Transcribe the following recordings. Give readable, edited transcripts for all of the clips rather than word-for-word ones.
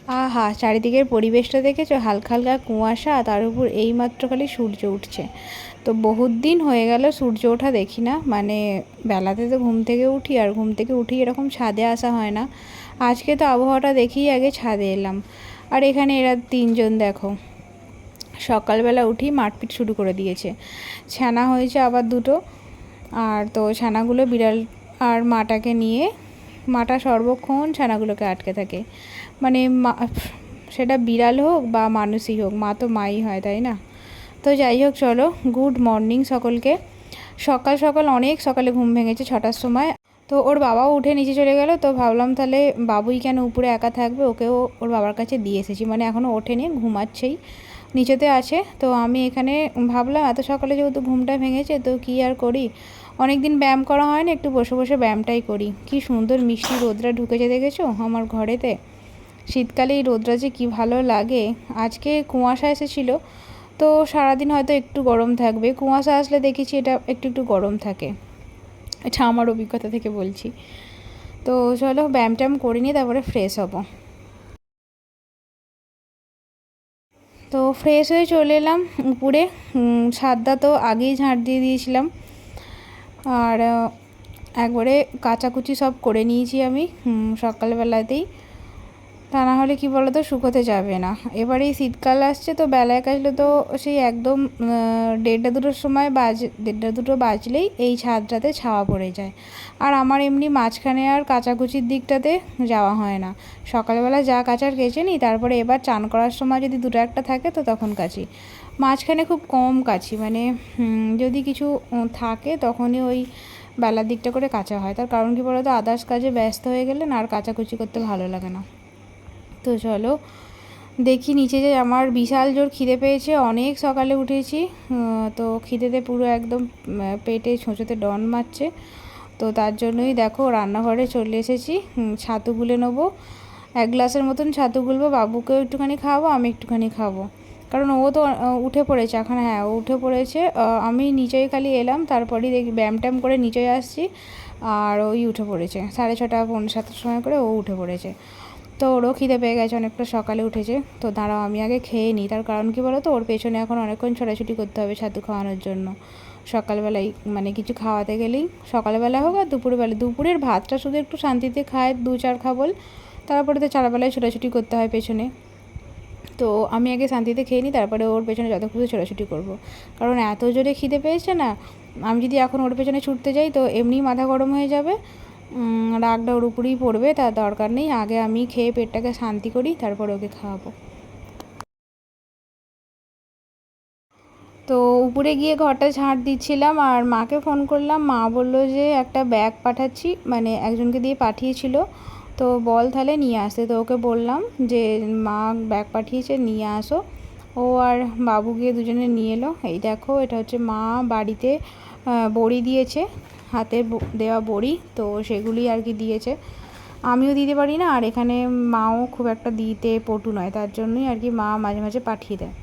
আহা, চারিদিকের পরিবেশটা দেখেছো? হালকা হালকা কুয়াশা, তার উপর এইমাত্র খালি সূর্য উঠছে। তো বহুত দিন হয়ে গেল সূর্য ওঠা দেখি না, মানে বেলাতে তো ঘুম থেকে উঠি, আর ঘুম থেকে উঠি এরকম ছাদে আসা হয় না। আজকে তো আবহাওয়াটা দেখেই আগে ছাদে এলাম। আর এখানে এরা তিনজন দেখো, সকালবেলা উঠি মারপিট শুরু করে দিয়েছে। ছানা হয়েছে আবার দুটো। আর তো ছানাগুলো বিড়াল আর মাটাকে নিয়ে, মাটা সর্বক্ষণ ছানাগুলোকে আটকে থাকে। মানে সেটা বিড়াল হোক বা মানুষই হোক, মা তো মাই হয়, তাই না? তো যাই হোক, চলো, গুড মর্নিং সকলকে। সকাল সকাল অনেক সকালে ঘুম ভেঙেছে, 6টার সময়। তো ওর বাবাও উঠে নিচে চলে গেল, তো ভাবলাম তাহলে বাবুই কেন উপরে একা থাকবে, ওকেও ওর বাবার কাছে দিয়ে এসেছি। মানে এখনও ওঠেনি, ঘুমাচ্ছেই, নিচেতে আছে। তো আমি এখানে ভাবলাম এত সকালে যেহেতু ঘুমটা ভেঙেছে, তো কী আর করি, অনেক দিন ব্যায়াম করা হয় না, একটু বসে বসে ব্যায়ামটাই করি। কি সুন্দর মিষ্টি রোদরা ঢুকেছে দেখেছো আমার ঘরেতে। শীতকালে এই রোদরা যে কী ভালো লাগে। আজকে কুয়াশা এসেছিলো, তো সারাদিন হয়তো একটু গরম থাকবে, কুয়াশা আসলে দেখেছি এটা একটু একটু গরম থাকে। এটা আমার অভিজ্ঞতা থেকে বলছি। তো চলো ব্যায়াম ট্যায়াম করে নিয়ে তারপরে ফ্রেশ হব। তো ফ্রেশ হয়ে চলে এলাম উপরে। ছাদটা তো আগেই ঝাঁট দিয়ে দিয়েছিলাম, আর একবারে কাচাকুচি সব করে নিয়েছি আমি সকালবেলাতেই। তা না হলে কী বলো তো, শুকোতে যাবে না। এবারে এই শীতকাল আসছে, তো বেলায় কাজলে তো সেই একদম 1:30-2টোর সময় 1:30-2টো বাজলেই এই ছাদটাতে ছাওয়া পড়ে যায়। আর আমার এমনি মাঝখানে আর কাচাকুচির দিকটাতে যাওয়া হয় না। সকালবেলা যা কাচার কেচে নিই, তারপরে এবার চান করার সময় যদি দুটো একটা থাকে তো তখন কাচি। মাঝখানে খুব কম কাচি, মানে যদি কিছু থাকে তখনই ওই বেলার দিকটা করে কাচা হয়। তার কারণ কী বলো তো, আদার্স কাজে ব্যস্ত হয়ে গেলে না আর কাচাকুচি করতে ভালো লাগে না। তো চলো দেখি নিচে, যে আমার বিশাল জোর খিদে পেয়েছে, অনেক সকালে উঠেছি। তো খিদেতে পুরো একদম পেটে ছোঁচোতে ডন মারছে। তো তার জন্যই দেখো রান্নাঘরে চলে এসেছি। ছাতু গুলে নেবো, 1 গ্লাসের মতন ছাতু গুলবো, বাবুকেও একটুখানি খাওয়াবো, আমি একটুখানি খাবো। কারণ ও তো উঠে পড়েছে এখন, হ্যাঁ ও উঠে পড়েছে। আমি নিচেই খালি এলাম, তারপরেই দেখি ব্যায়াম ট্যায়াম করে নিচেই আসছি, আর ওই উঠে পড়েছে 6:30 পৌনে 7টার সময় করে ও উঠে পড়েছে। তো ওরও খিদে পেয়ে গেছে, অনেকটা সকালে উঠেছে। তো দাঁড়াও আমি আগে খেয়ে নিই, তার কারণ কী বলো তো, ওর পেছনে এখন অনেকক্ষণ ছোটাছুটি করতে হবে ছাতু খাওয়ানোর জন্য। সকালবেলায় মানে কিছু খাওয়াতে গেলেই, সকালবেলা হোক আর দুপুরবেলা, দুপুরের ভাতটা শুধু একটু শান্তিতে খায় 2-4 খাবল, তারপরে তো 4 বেলায় ছোটাছুটি করতে হয় পেছনে। তো আমি আগে শান্তিতে খেয়ে নিই, তারপরে ওর পেছনে যত খুশি ছোটাছুটি করবো। কারণ এত জোরে খিদে পেয়েছে না, আমি যদি এখন ওর পেছনে ছুটতে যাই তো এমনিই মাথা গরম হয়ে যাবে, রাগটা ওর উপরেই পড়বে, তার দরকার নেই। আগে আমি খেয়ে পেটটাকে শান্তি করি, তারপর ওকে খাওয়াবো। তো উপরে গিয়ে ঘরটা ঝাঁট দিচ্ছিলাম, আর মাকে ফোন করলাম। মা বললো যে একটা ব্যাগ পাঠাচ্ছি, মানে একজনকে দিয়ে পাঠিয়েছিল, তো বল তাহলে নিয়ে আসতে। তো ওকে বললাম যে মা ব্যাগ পাঠিয়েছে, নিয়ে আসো। ও আর বাবু গিয়ে দুজনে নিয়ে এলো। এই দেখো, এটা হচ্ছে মা বাড়িতে বড়ি দিয়েছে, হাতে দেওয়া বড়ি, তো সেগুলি আর কি দিয়েছে। আমিও দিতে পারি না, আর এখানে মাও খুব একটা দিতে পটু নয়, তার জন্যই আর কি মা মাঝে মাঝে পাঠিয়ে দেয়।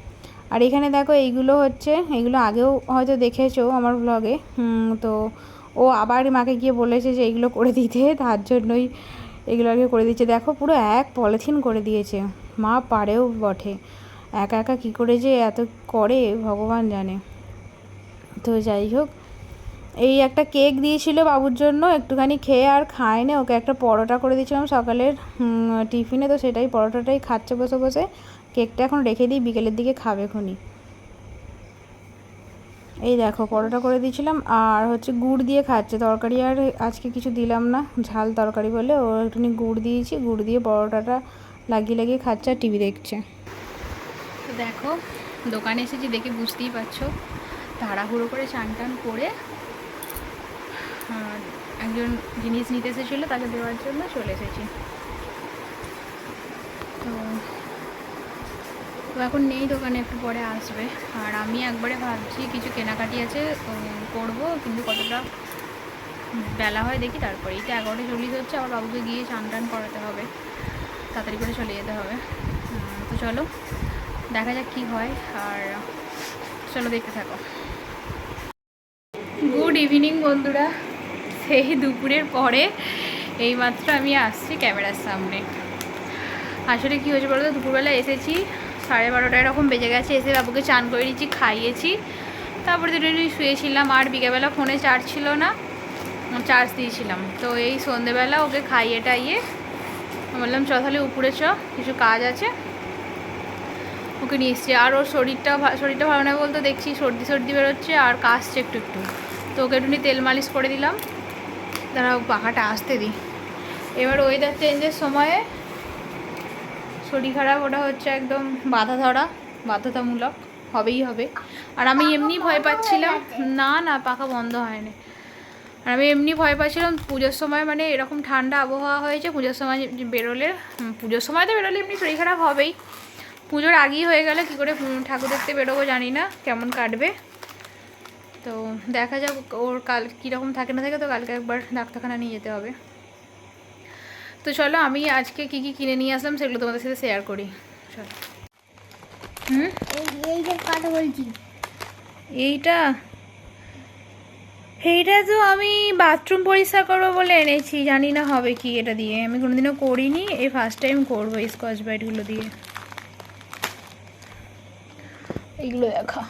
আর এখানে দেখো এইগুলো হচ্ছে, এইগুলো আগেও হয়তো দেখেছো আমার ব্লগে। তো ও আবার মাকে গিয়ে বলেছে যে এইগুলো করে দিতে, তার জন্যই এগুলো আগে করে দিচ্ছে। দেখো পুরো এক পলিথিন করে দিয়েছে। মা পারেও বটে, একা একা কী করে যে এত করে ভগবান জানে। তো যাই হোক, এই একটা কেক দিয়েছিল বাবুর জন্য, একটুখানি খেয়ে আর খায় না। ওকে একটা পরোটা করে দিয়েছিলাম সকালের টিফিনে, তো সেটাই পরোটাটাই খাচ্ছে বসে বসে। কেকটা এখন রেখে দিই, বিকেলের দিকে খাবে খুনি। এই দেখো পরোটা করে দিয়েছিলাম, আর হচ্ছে গুড় দিয়ে খাচ্ছে। তরকারি আর আজকে কিছু দিলাম না, ঝাল তরকারি বলে ও একটুখানি গুড় দিয়েছি, গুড় দিয়ে পরোটাটা লাগিয়ে লাগিয়ে খাচ্ছে আর টিভি দেখছে। তো দেখো দোকানে এসেছি দেখে বুঝতেই পারছো, তাড়াহুড়ো করে চান টান করে একজন জিনিস নিতে এসেছিলো, তাকে দেওয়ার জন্য চলে এসেছি। তো তো এখন নেই দোকানে, একটু পরে আসবে। আর আমি একবারে ভাবছি কিছু কেনাকাটি আছে করবো, কিন্তু কতটা বেলা হয় দেখি। তারপরে এই তো 11:40 হচ্ছে, আবার বাবুকে গিয়ে চান টান করাতে হবে, তাড়াতাড়ি করে চলে যেতে হবে। তো চলো দেখা যাক কী হয়, আর চলো দেখতে থাকো। গুড ইভিনিং বন্ধুরা, সেই দুপুরের পরে এইমাত্র আমি আসছি ক্যামেরার সামনে। আসলে কী হয়েছে বলো তো, দুপুরবেলা এসেছি 12:30 এরকম বেজে গেছে, এসে বাবুকে চান করে দিয়েছি, খাইয়েছি, তারপরে দুটো শুয়েছিলাম। আর বিকেলবেলা ফোনে চার্জ ছিল না, চার্জ দিয়েছিলাম। তো এই সন্ধেবেলা ওকে খাইয়ে টাইয়ে বললাম চ তাহলে উপরে চ, কিছু কাজ আছে, ওকে নিয়ে এসছি। আর ওর শরীরটা ভালো না বলতে দেখছি সর্দি বেরোচ্ছে আর কাশছে একটু একটু, তো ওকে একটু তেল মালিশ করে দিলাম। তারা পাখাটা আসতে দিই। এবার ওয়েদার চেঞ্জের সময়ে শরীর খারাপ ওটা হচ্ছে একদম বাধ্যতামূলক হবেই হবে। আর আমি এমনি ভয় পাচ্ছিলাম, না পাখা বন্ধ হয়নি। আর আমি এমনি ভয় পাচ্ছিলাম পুজোর সময়, মানে এরকম ঠান্ডা আবহাওয়া হয়েছে, পুজোর সময় পুজোর সময় তো বেরোলে এমনি শরীর খারাপ হবেই। পুজোর আগেই হয়ে গেলে কী করে ঠাকুর দেখতে বেরোবো জানি না, কেমন কাটবে। তো দেখা যাক ওর কাল কীরকম থাকে না থাকে, তো কালকে একবার ডাক্তারখানা নিয়ে যেতে হবে। তো চলো আমি আজকে কী কী কিনে নিয়ে আসলাম সেগুলো তোমাদের সাথে শেয়ার করি। চলো। এইটা তো আমি বাথরুম পরিষ্কার করবো বলে এনেছি, জানি না হবে কি এটা দিয়ে, আমি কোনোদিনও করিনি, এই ফার্স্ট টাইম করবো এই স্কচ ব্রাইটগুলো দিয়ে। এইগুলো দেখা,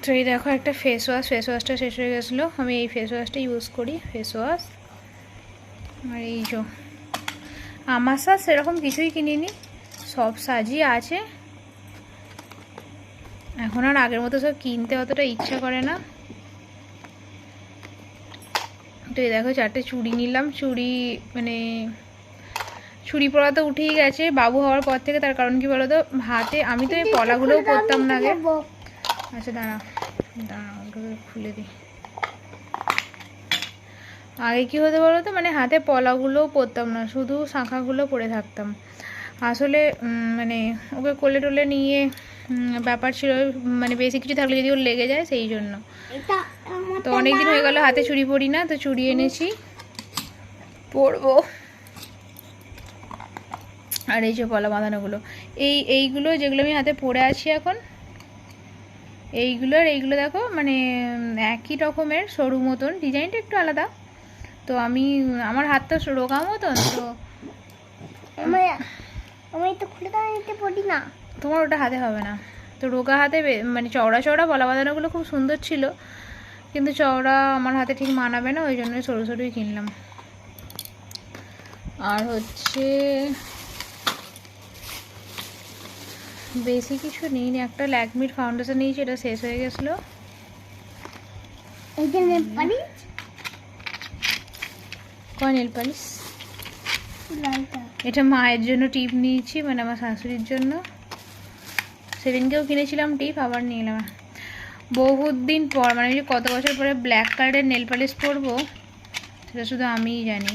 তো এই দেখো একটা ফেস ওয়াশটা শেষ হয়ে গেছিলো, আমি এই ফেস ওয়াশটা ইউজ করি, ফেস ওয়াশ। আর এই যে আমার সাজ সেরকম কিছুই কিনিনি, সব সাজই আছে। এখন আর আগের মতো সব কিনতে অতটা ইচ্ছা করে না। তো এই দেখো 4টে চুড়ি নিলাম, চুড়ি পরা তো উঠেই গেছে বাবু হওয়ার পর থেকে। তার কারণ কি বলো তো, হাতে আমি তো এই পলাগুলোও পরতাম না আগে। আচ্ছা দাঁড়া খুলে দিই। আগে কী হতো বলো তো, মানে হাতে পলাগুলোও পরতাম না, শুধু শাঁখাগুলো পরে থাকতাম। আসলে মানে ওকে কোলে টোলে নিয়ে ব্যাপার ছিল, মানে বেশি কিছু থাকলে যদি ওর লেগে যায় সেই জন্য। তো অনেকদিন হয়ে গেল হাতে চুড়ি পরি না, তো চুড়ি এনেছি পরবো। আর এই যে পলা বাঁধানোগুলো, এইগুলো যেগুলো আমি হাতে পরে আছি এখন, এইগুলো দেখো মানে একই রকমের, সরু মতন, ডিজাইনটা একটু আলাদা। তো আমার হাতটা রোগা মতন, তো আমি তো খুলে নিতে পারি না, তোমার ওটা হাতে হবে না। তো রোগা হাতে মানে চওড়া পলা বাঁধানোগুলো খুব সুন্দর ছিল, কিন্তু চওড়া আমার হাতে ঠিক মানাবে না, ওই জন্য সরুই কিনলাম। আর হচ্ছে বেশি কিছু নেই, একটা ল্যাকমির ফাউন্ডেশন নিয়েছি, এটা শেষ হয়ে গেছিলো। নেল পালিশ এটা মায়ের জন্য টিপ নিয়েছি, মানে আমার শাশুড়ির জন্য। সেদিনকেও কিনেছিলাম টিপ, আবার নিয়ে এলাম বহুত দিন পর, মানে কত বছর পরে ব্ল্যাক কালারের নেল পালিশ পরবো সেটা শুধু আমিই জানি।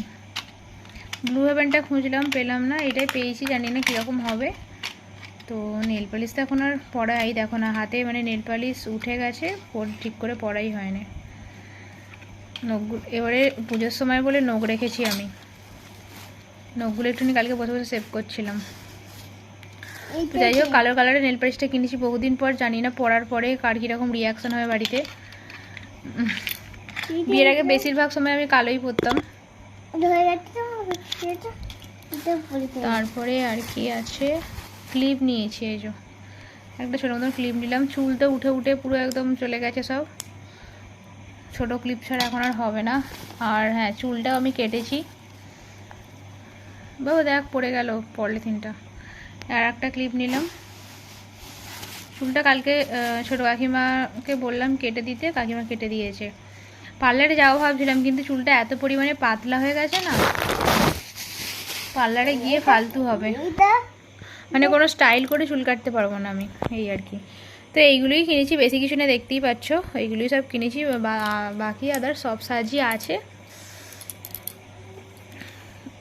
ব্লু হেভেনটা খুঁজলাম, পেলাম না, এটাই পেয়েছি, জানি না কীরকম হবে। তো নেল পালিশ তো এখন আর পরাই দেখো না, হাতে মানে নেল পালিশ উঠে গেছে, ঠিক করে পরাই হয়নি। নখগুলো এবারে পুজোর সময় বলে নখ রেখেছি আমি, নখগুলো একটুখানি কালকে বসে বসে সেভ করছিলাম। যাই হোক কালারের নেল পালিশটা কিনেছি বহুদিন পর, জানি না পরার পরে কার কীরকম রিয়াকশান হয় বাড়িতে। বিয়ের আগে বেশিরভাগ সময় আমি কালোই পরতাম। তারপরে আর কি আছে, ক্লিপ নিয়েছি, এই যে একটা ছোটো মতন ক্লিপ নিলাম। চুলটা উঠে পুরো একদম চলে গেছে সব, ছোটো ক্লিপ ছাড়া এখন আর হবে না। আর হ্যাঁ, চুলটাও আমি কেটেছি, বাবু দেখ পড়ে গেল পলিথিনটা। আর একটা ক্লিপ নিলাম। চুলটা কালকে ছোটো কাকিমাকে বললাম কেটে দিতে, কাকিমা কেটে দিয়েছে। পার্লারে যাওয়া ভাবছিলাম, কিন্তু চুলটা এত পরিমাণে পাতলা হয়ে গেছে না, পার্লারে গিয়ে ফালতু হবে, মানে কোনো স্টাইল করে চুল কাটতে পারবো না আমি, এই আর কি। তো এইগুলোই কিনেছি, বেশি কিছু না, দেখতেই পাচ্ছ এইগুলোই সব কিনেছি, বাকি আদার সব সাজই আছে।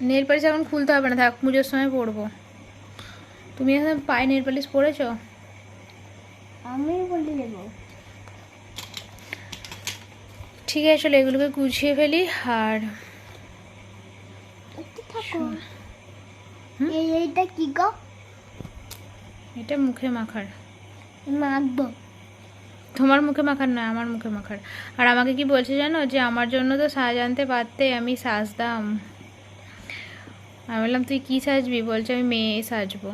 নেল পালিশ এখন খুলতে হবে না, থাক পুজোর সময় পরবো। তুমি এখন পায়ে নেল পালিশ পরেছো? আমি বলে নেব। ঠিক আছে চলো এগুলোকে গুছিয়ে ফেলি। আর এইটা কি গো? এটা মুখে মাখার, মাখবো। তোমার মুখে মাখার না, আমার মুখে মাখার। আর আমাকে কি বলছে জানো, যে আমার জন্য তো সাজ আনতে পারতে, আমি সাজদাম। আমি বললাম তুই কী সাজবি? বলছে আমি মেয়ে সাজবো।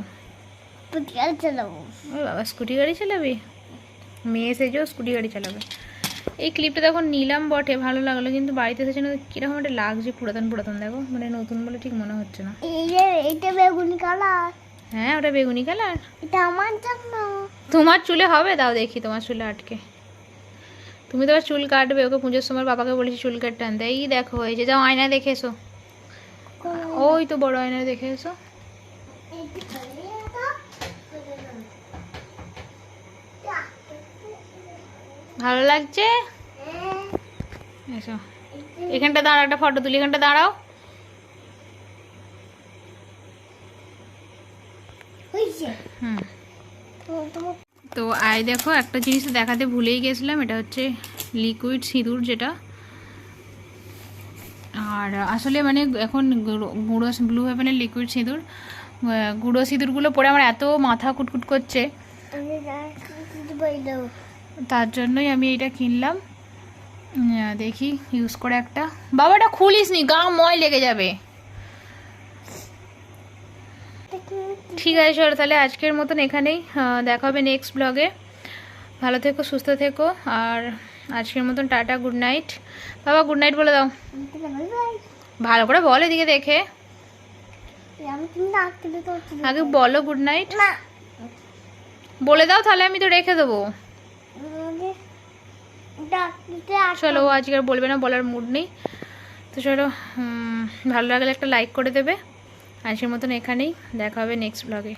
স্কুটি গাড়ি চালাবো। ও বাবা, স্কুটি গাড়ি চালাবি? মেয়ে সেজেও স্কুটি গাড়ি চালাবে। এই ক্লিপটা তখন নিলাম বটে, ভালো লাগলো, কিন্তু বাড়িতে এসেছে না কীরকম একটা লাগছে, পুরাতন পুরাতন। দেখো মানে নতুন বলে ঠিক মনে হচ্ছে না। এইটা বেগুনি কালার। হ্যাঁ, ওটা বেগুনি কালার। এটা আমার জন্য। তোমার চুলে হবে? দাও দেখি তোমার চুলে আটকে। তুমি তো আবার চুল কাটবে, ওকে পুজোর সময় বাবাকে বলেছি চুল কাটতে আনতে। এই দেখো, এই যে যাও আয়নায় দেখে এসো। ওই তো বড় আয়নায় দেখে এসো। ভালো লাগছে? এসো এখানটা দাঁড়াও, একটা ফটো তুলি, এখানটা দাঁড়াও। হুম। তো আই দেখো, একটা জিনিস দেখাতে ভুলেই গেছিলাম, এটা হচ্ছে লিকুইড সিঁদুর, যেটা আর আসলে মানে এখন গুঁড়ো ব্লু হেভেনের লিকুইড সিঁদুর, গুঁড়ো সিঁদুরগুলো পরে আমার এত মাথা কুটকুট করছে, তার জন্যই আমি এটা কিনলাম। দেখি ইউজ করে একটা। বাবা এটা খুলিস নি, গা ময় লেগে যাবে। ঠিক আছে চলো তাহলে আজকের মতন এখানেই, দেখা হবে নেক্সট ব্লগে। ভালো থেকো, সুস্থ থেকো, আর আজকের মতন টাটা, গুড নাইট। বাবা গুড নাইট বলে দাও। ভালো করে বলো এদিকে দেখে। আগে বলো গুড নাইট বলে দাও, তাহলে আমি তো রেখে দেবো। চলো, ও আজকে আর বলবে না, বলার মুড নেই। তো চলো, ভালো লাগলে একটা লাইক করে দেবে। আজকের মতন এখানেই, দেখা হবে নেক্সট ব্লগে।